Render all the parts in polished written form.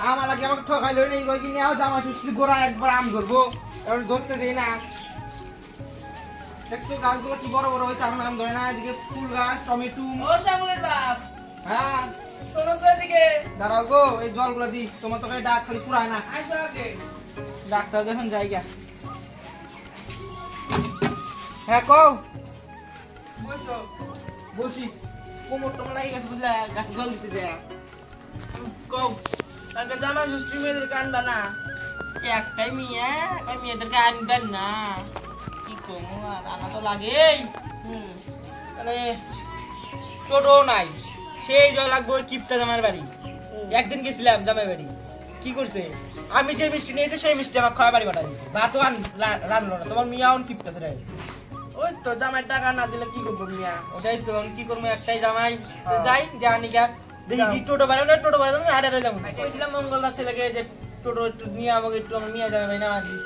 আমার লাগে আমাকে ঠকাইলো নেই কই কি নাও জামা ষষ্ঠী গোড়া একবার আম ধরবো এখন ধরতে দেই না একটু গাছগুলো কি বড় বড় হয়েছে এখন আম ধরে না এদিকে ফুল গাছ টমেটো ও শ্যামলের বাপ হ্যাঁ শোনো তো এদিকে দাঁড়াও গো এই জলগুলো দি তোমার তো ডাক খালি পুরায় না আসো আগে ডাক্তার যখন জায়গা হ্যাঁ কও বসো বসি কোমর টোমর লাগে গেছে বুঝলা গাছে জল দিতে যায় কও কালকে জামা ষষ্ঠী মেয়েদের কানবা না একটাই মেয়ে ওই মেয়েদেরকে আনবেন না কি কমো আর আনা তো লাগেই তাহলে টোটো নাই সেই জল লাগবে ওই কিপটা জামার বাড়ি একদিন গেছিলাম জামাই বাড়ি কি করছে আমি যে মিষ্টি নিয়েছি সেই মিষ্টি আমার খাওয়া বাড়ি পাঠাই দিয়েছে ভাতও রান্না না তোমার মিয়া অন কিপটা ধরে ওই তো জামাই টাকা না দিলে কি করবো মিয়া ওটাই তো আমি কি করবো একটাই জামাই যাই জানি গা দেখি টোটো বাড়ি না টোটো বাড়ি আড়ে যাবো কইছিলাম মঙ্গলদার ছেলেকে যে টোটো একটু নিয়ে আমাকে একটু আমার নিয়ে যাবে ভাই না দিস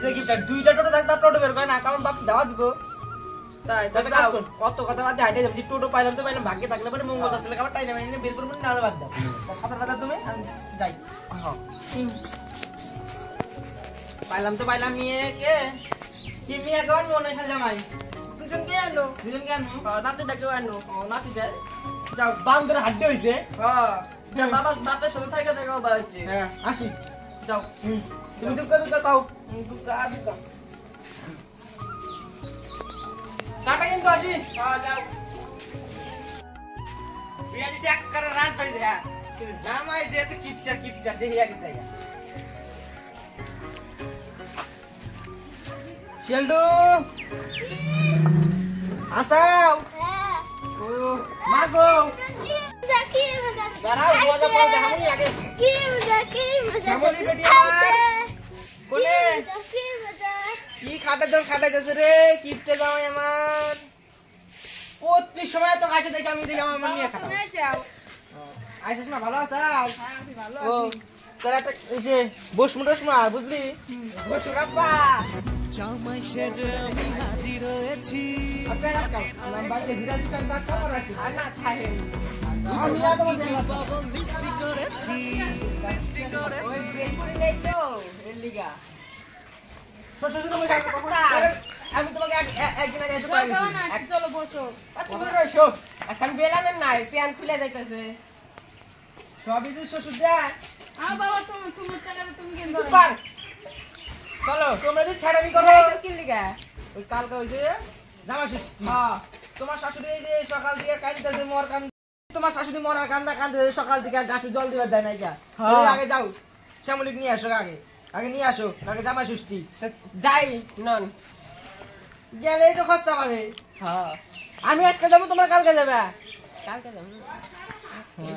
যে কিপটা দুইটা টোটো থাকতে টোটো বের করে না কারণ বাপ দাওয়া দিব তাই তবে কাজ কর কত কথা বাদ দিয়ে হাইটে যাবো টোটো পাইলাম তো পাইলাম ভাগ্যে থাকলে পরে মঙ্গলদার ছেলেকে আবার টাইলে মাইনে বের করবো না হলে বাদ দাও সাঁতার কাদা তুমি আমি যাই পাইলাম তো পাইলাম মেয়েকে কি মেয়ে কেমন মনে খালি জামাই দুজনকে আনো দুজনকে আনবো নাতিটাকেও আনো ও নাতি যায় যাও বান্দর হাড্ডি হইছে হ্যাঁ বাপের সাথে থাকে দেখাও বা হচ্ছে হ্যাঁ আসি যাও তুমি দুকা দুকা পাও দুকা দুকা টাটা কিন্তু আসি যাও বিয়া দিছে এক করে রাজবাড়ি দেখা কিন্তু জামাই যে তো কিপটা দেখি আগে জায়গা শিয়ালডু আসাও ও মাগো দাঁড়াও মজা পড়ে দেখাবনি আগে শ্যামলি বেটি আমার কোনে কি খাটে তোর খাটাইতেছে রে কিপটে জামাই আমার প্রতি সময় তো কাছে দেখে আমি দেখি আমার মন নিয়ে খাটা আইসিস না ভালো আছাও ও তাহলে একটা এসে বসমা বুঝলি বসুরাপ্পা জামাই সেজে আমি হাজির হয়েছি আপনারা কাও আমার বাড়িতে বিরাজি কান কাট করা রাখি আর না খাই আমি না তোমার দেখ বাবু মিষ্টি করেছি ওই বের করে নেই তো এর লিগা শ্বশুর তুমি যাবে কখন আমি তোমাকে একদিন আগে এসে পাই গেছি চলো বসো তুমি রইছো এখন বেলামের নাই প্যান খুলে যাইতেছে সবই তো শ্বশুর দেয় বাবা তুমি টাকাটা তুমি কেন ধরো সুপার চলো তোমরা যদি ঠেড়ামি করো এই কি লিগা ওই কালকে হইছে জামা ষষ্ঠী হ্যাঁ তোমার শাশুড়ি এই যে সকাল থেকে কাঁদতেছে মর কান তোমার শাশুড়ি মরার কান্দে সকাল থেকে গাছে জল দিবার দেয় নাই কা হ্যাঁ। আগে যাও শ্যামলিক নিয়ে আসো আগে নিয়ে আসো আগে জামা ষষ্ঠী যাই নন গেলেই তো খরচা পাবে হ্যাঁ আমি আজকে যাবো তোমরা কালকে যাবে কালকে যাবো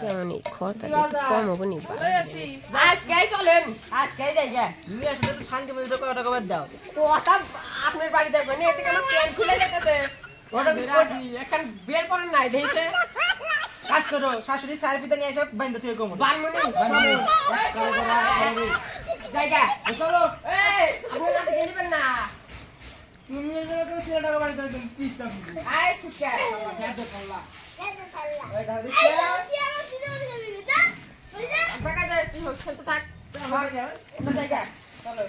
যেমনই খরচা কম হবো নি লই আছি আজকেই চলেন আজকেই যাই গে নিয়ে আসো তো শান্তি মতো টাকা বাদ দাও কথা আপনার বাড়ি দেখবেন এতে কেন প্যান খুলে যাইতেছে ওটা এখন বের করেন নাই দেখছে কাজ করো শাশুড়ি সার পিতা নিয়ে এসে বাইন্দা তুই কোমর বানমনি বানমনি জায়গা চলো এই আপনি না থেকে নেবেন না তুমি এই জায়গা থেকে 100 টাকা বাড়ি দাও তুমি পিস দাও আই সুকা খেতে পারলা টাকা দে তুই খেলতে থাক এটা জায়গা চলো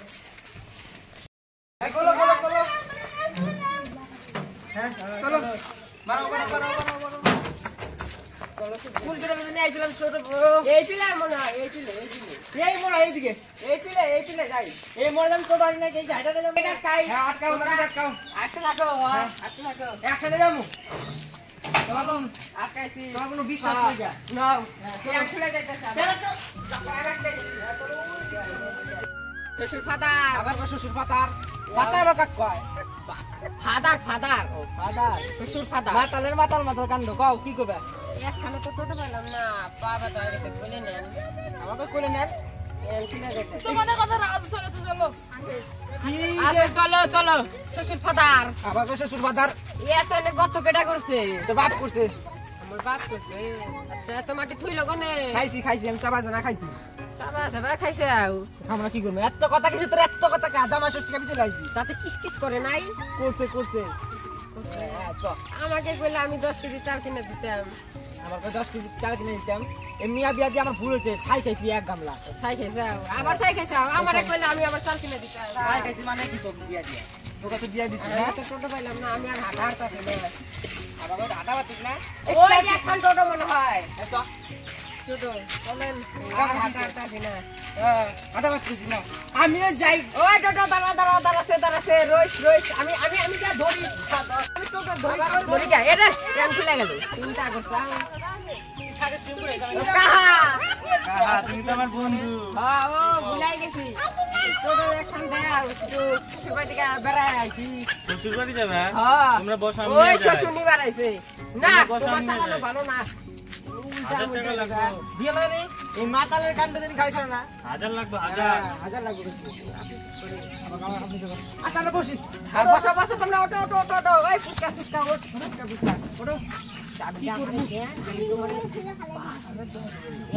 কলো হ্যাঁ চলো মারো কোন ছেলে নিয়ে আইছিলাম ছোট এই পিলে মনে হয় এই মোড়া এইদিকে যাই এই মোড়া দাম ছোট আনি না এই হাইটাতে যাবো এটা কাই হ্যাঁ আটকাও আটকে থাকো আটকে থাকো একসাথে যাবো তোমার আটকাইছি কোনো বিশ্বাস নেই যা নাও প্যান খুলে যাইতেছে শ্বশুর ফাদার আবার শ্বশুর পাতার আবার কাক কয় ফাদার ও ফাদার শ্বশুর ফাদার মাতাল কাণ্ড কও কি কবে একখানে তো টোটো পেলাম না বাবা তো আগে বলে নেন আমাকে কোলে নেন প্যান খুলে যাইতেছে তোমাদের কথা রাখো চলো আগে কি আচ্ছা চলো শ্বশুর ফাদার আবার শ্বশুর পাতার এত অনেক গত কেটা করছে তো বাপ করছে আমার বাপ করছে আচ্ছা এত মাটি থুইল গনে খাইছি আমি চাবা জানা খাইছি চাবা খাইছে আও আমরা কি করবো এত কথা কিছু তোর এত কথা কাজ আমার ষষ্ঠী আমি চলে আসছি তাতে কিস করে নাই করছে হ্যাঁ, চল। আমাকে বলে আমি 10 কেজি চাল কিনে দিতাম আমার কাছে 10 কেজি চাল কিনে দিতাম এমনি বিয়া দিয়ে আমার ভুল হয়েছে ছাই খাইছি এক গামলা ছাই খাইছাও আবার ছাই খাইছাও আমারে কইলে আমি আবার চাল কিনে দিতাম ছাই খাইছি মানে কি তো বিয়া দিয়া তোকে তো বিয়া দিছি না তো টোটো পাইলাম না আমি আর হাঁটা হাঁটা আর বাবা হাঁটা পাতিস না ওই এখন টোটো মনে হয় আচ্ছা টোটো চলেন আর হাঁটা হাঁটা দিনা হাঁটা পাতিস না আমিও যাই ওই টোটো দাঁড়াছে রইস আমি যা ধরি আমি টোটো ধরি গা এরে ট্রেন খুলে গেল চিন্তা করতাম কাহা তুমি তো আমার বন্ধু হ্যাঁ ও ভুলাই গেছি টোটো এখন দাও একটু শ্বশুর দিকে বেড়ায় আইছি শ্বশুর বাড়ি যাবে হ্যাঁ তোমরা বসো আমি ওই নিয়ে যাই শ্বশুর নিবার আইছে না তোমরা বসো, তোমার আমি নিয়ে চালানো যাই। ভালো না 1000 টাকা লাগবে বিয়ে মানে এই মাতালের কাণ্ড দিন গাড়ি ছাড়ো না 1000 লাগবে 1000 হাজার লাগবে আচ্ছা আমরা বসিস হ্যাঁ বসো তোমরা ওটো ওই ফুচকা ওটো চাবি আমি দেন আমি তোমার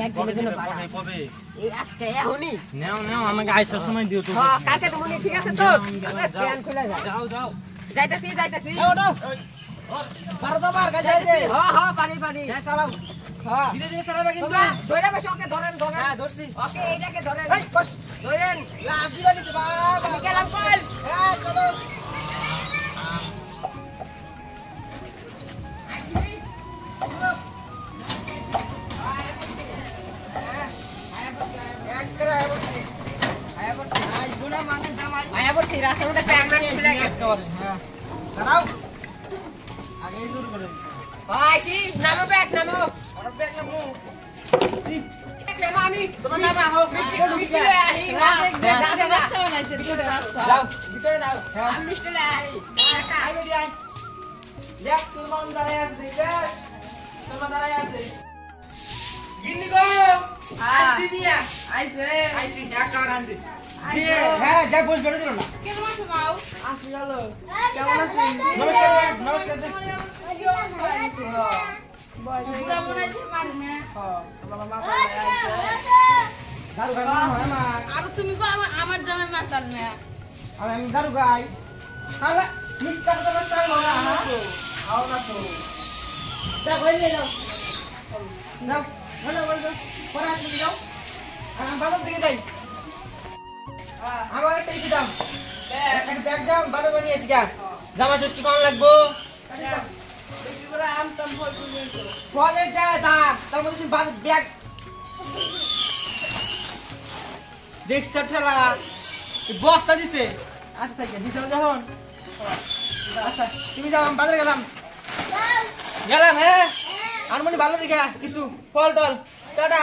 এক দিনের জন্য ভাড়া কবে এই আজকে এখনই নাও আমাকে আইসার সময় দিও তো হ্যাঁ কালকে তুমি ঠিক আছে তো আমরা ট্রেন খুলে যাই যাও যাইতাছি ওটো বারো তো বার কাজ যাইতে হ্যাঁ পারি হ্যাঁ চালাও হ্যাঁ ধীরে ধীরে চালাবে কিন্তু তোমরা ধরে বসে ওকে ধরেন হ্যাঁ ধরছি ওকে এইটাকে ধরেন এই কস ধরেন লাভ দিবা নিছে বাবা আমি গেলাম কল হ্যাঁ চলো আয়া পড়ছি রাস্তার মধ্যে ক্যামেরা খুলে গেছে দাঁড়াও আগে শুরু করো আইছি নামো ব্যাগ নামো ব্যাগ নামো নামো আমি তোমার নামো মিষ্টি লয়ে আহি যাও ভিতরে দাও হ্যাঁ। আমি মিষ্টি লয়ে আহি আই বেরিয়ে আই দেখ তোর মন দাঁড়ায় আছে দেখ তোর দাঁড়ায় আছে গিন্নি গো আইছি বিয়া আইছে আইছি এক কাবার আনছি হ্যাঁ যা বস বেরো দিল না কেমন আছো মাও আসি হলো কেমন আছিস নমস্কার নমস্কার পুরা মনে আছে মারি না দারু গাই মনে হয় আমার আর তুমি কো আমার জামাই মাতাল না আমি দারু গাই খালা মিষ্টা কথা বলতে হবে না আও না তো যা বই নিয়ে যাও যাও বলো পরে আসলে যাও আমি বাজার থেকে যাই আমার একটা কিছু দাম একটা ব্যাগ দাম বাজার করে নিয়ে এসি গা জামা ষষ্ঠী কেমন লাগবো ফলের যা দাম তার মধ্যে তুমি বাজার ব্যাগ দেখছ ঠেলা বস্তা দিছে আচ্ছা থাকে দিছে যখন আচ্ছা তুমি যাও আমি বাজারে গেলাম হ্যাঁ আর মনে ভালো দেখা কিছু ফল টল টাটা